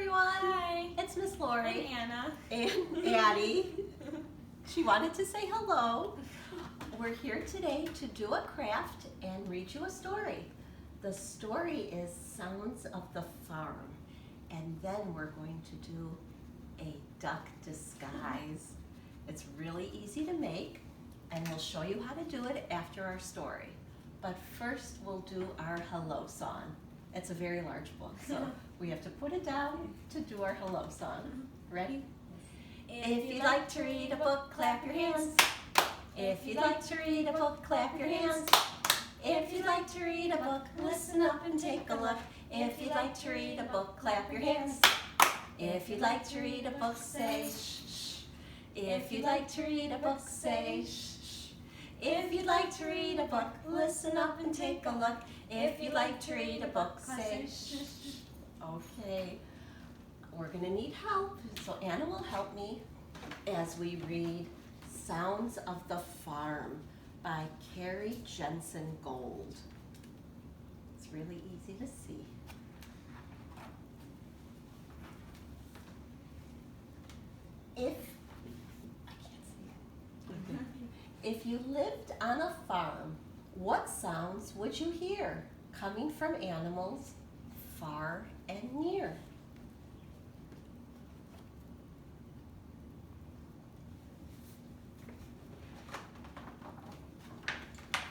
everyone. Hi. It's Miss Laurie And Anna. and Addie. She wanted to say hello. We're here today to do a craft and read you a story. The story is Sounds of the Farm, and then we're going to do a duck disguise. It's really easy to make, and we'll show you how to do it after our story. But first we'll do our hello song. It's a very large book, so we have to put it down to do our hello song. Ready? If you'd like to read a book, clap your hands. If you'd like to read a book, clap your hands. If you'd like to read a book, listen up and take a look. If you'd like to read a book, clap your hands. If you'd like to read a book, say shh, shh. If you'd like to read a book, say shh, shh. If you'd like to read a book, listen up and take a look. If you'd like to read a book, say shh, shh. Okay, we're gonna need help, so Anna will help me as we read Sounds of the Farm by Kari Gold. It's really easy to see. If you lived on a farm, what sounds would you hear coming from animals far and near?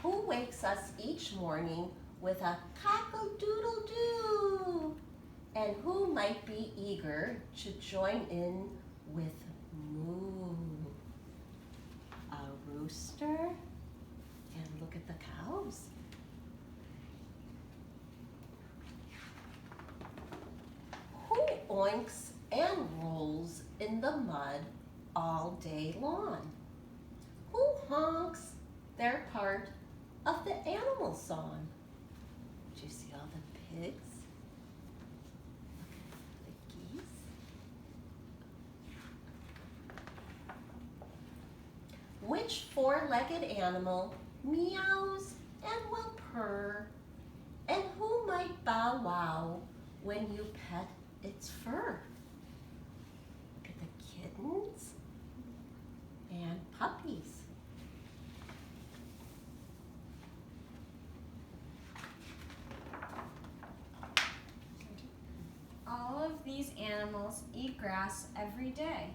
Who wakes us each morning with a cock-a-doodle-doo? And who might be eager to join in with moo? A rooster? And look at the cows. Who oinks and rolls in the mud all day long? Who honks their part of the animal song? Do you see all the pigs? Look at the geese. Which four-legged animal meows and will purr? And who might bow wow when you pet its fur? Look at the kittens and puppies. All of these animals eat grass every day.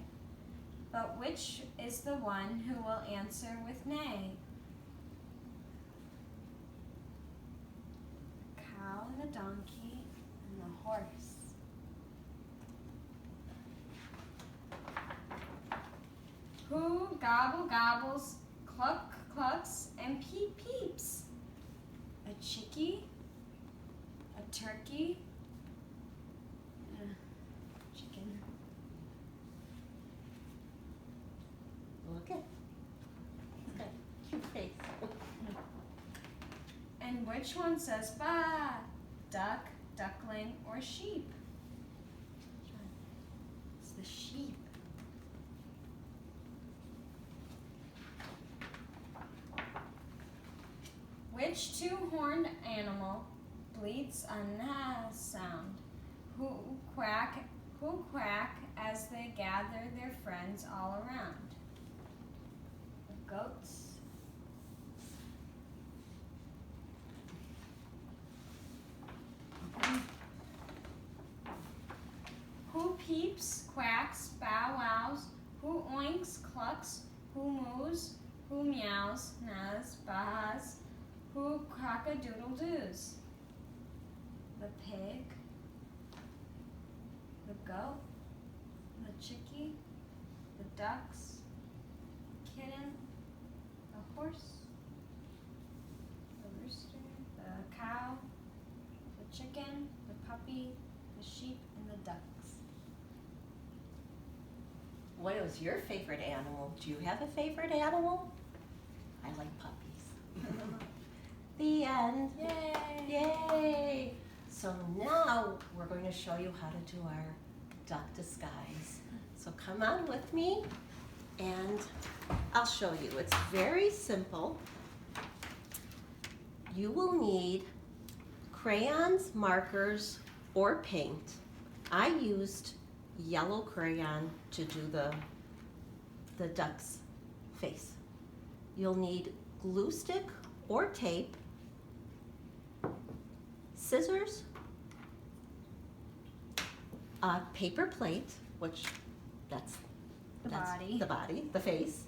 But which is the one who will answer with neigh? The cow and the donkey and the horse. Who gobble gobbles, cluck clucks, and peep peeps? A chickie, a turkey, chicken. Look at, he's got a cute face. And which one says ba? Duck, duckling, or sheep? It's the sheep. Which two-horned animal bleats a na sound? Who quack as they gather their friends all around? The goats. Who peeps, quacks, bow wows? Who oinks, clucks? Who moos? Who meows, nas, bahas? Who cock-a-doodle-doos? The pig, the goat, the chickie, the ducks, the kitten, the horse, the rooster, the cow, the chicken, the puppy, the sheep, and the ducks. What was your favorite animal? Do you have a favorite animal? I like puppies. The end. Yay! Yay! So now we're going to show you how to do our duck disguise. So come on with me and I'll show you. It's very simple. You will need crayons, markers, or paint. I used yellow crayon to do the duck's face. You'll need glue stick or tape, scissors, a paper plate, which that's The body. the body, the face,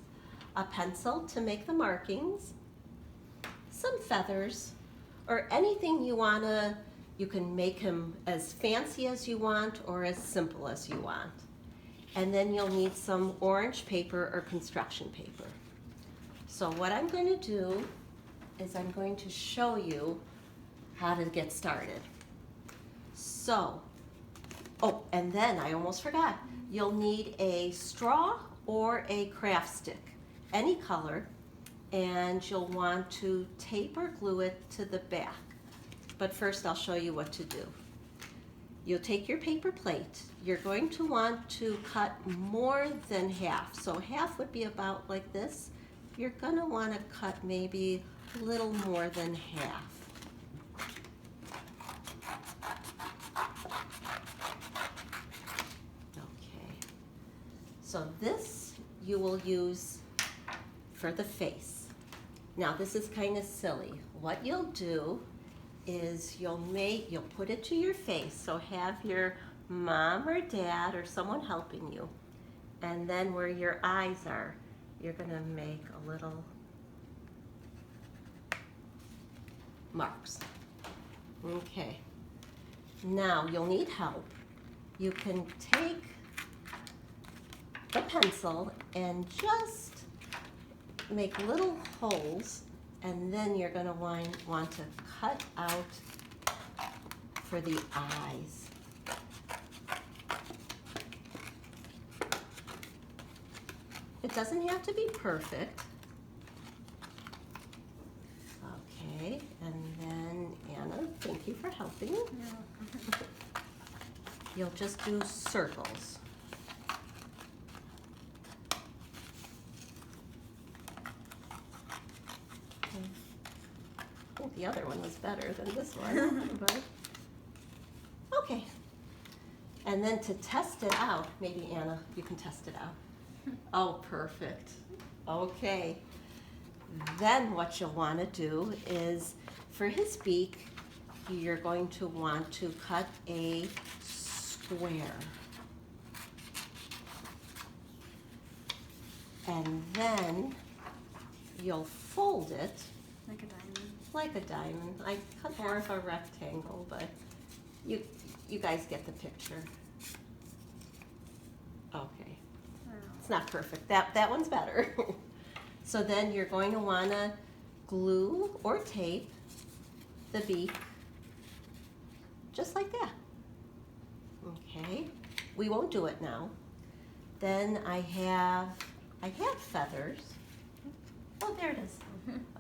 a pencil to make the markings, some feathers, or anything you can make him as fancy as you want or as simple as you want. And then you'll need some orange paper or construction paper. So what I'm going to do is I'm going to show you how to get started. So, oh, and then I almost forgot. You'll need a straw or a craft stick, any color, and you'll want to tape or glue it to the back. But first I'll show you what to do. You'll take your paper plate. You're going to want to cut more than half. So half would be about like this. You're going to want to cut maybe a little more than half. Okay. So this you will use for the face. Now this is kind of silly. What you'll do is you'll put it to your face. So have your mom or dad or someone helping you. And then where your eyes are, you're gonna make a little marks. Okay. Now you'll need help. You can take the pencil and just make little holes, and then you're going to want to cut out for the eyes. It doesn't have to be perfect. Okay, and then Anna, thank you for helping. Yeah. You'll just do circles. I think the other one was better than this one, but okay. And then to test it out, maybe Anna, you can test it out. Oh, perfect. Okay. Then what you'll want to do is, for his beak, you're going to want to cut a square. And then you'll fold it Like a diamond. like a diamond. I cut more of a rectangle, but you guys get the picture. Okay. Wow. It's not perfect. That one's better. So then you're going to want to glue or tape the beak just like that. Okay. We won't do it now. Then I have feathers. Oh, there it is.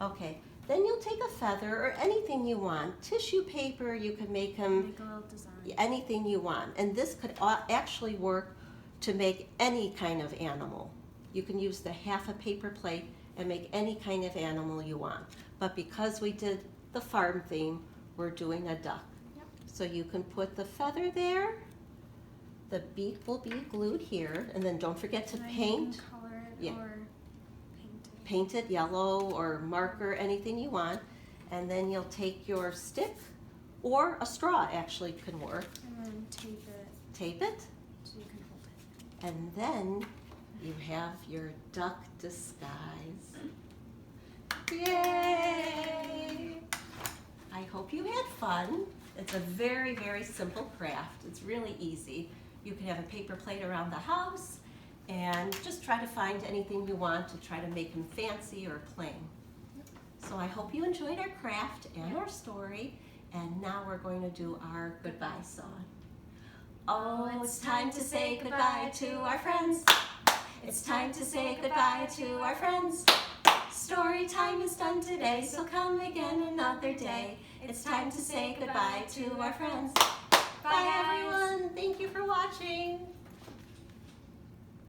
Okay. Then you'll take a feather or anything you want. Tissue paper, you can make them Make a little design. anything you want. And this could actually work to make any kind of animal. You can use the half a paper plate and make any kind of animal you want. But because we did the farm theme, we're doing a duck. Yep. So you can put the feather there. The beak will be glued here. And then don't forget to And then paint. You can color it Yeah. or paint it. Paint it yellow or marker, anything you want. And then you'll take your stick, or a straw actually can work. And then tape it Tape it, so you can hold it. and then you have your duck disguise. Yay! I hope you had fun. It's a very, very simple craft. It's really easy. You can have a paper plate around the house and just try to find anything you want to try to make them fancy or plain. So I hope you enjoyed our craft and our story, and now we're going to do our goodbye song. Oh, it's time to say goodbye to our friends. It's time to say goodbye to our friends. Story time is done today, so come again another day. It's time to say goodbye to our friends. Bye everyone. Thank you for watching.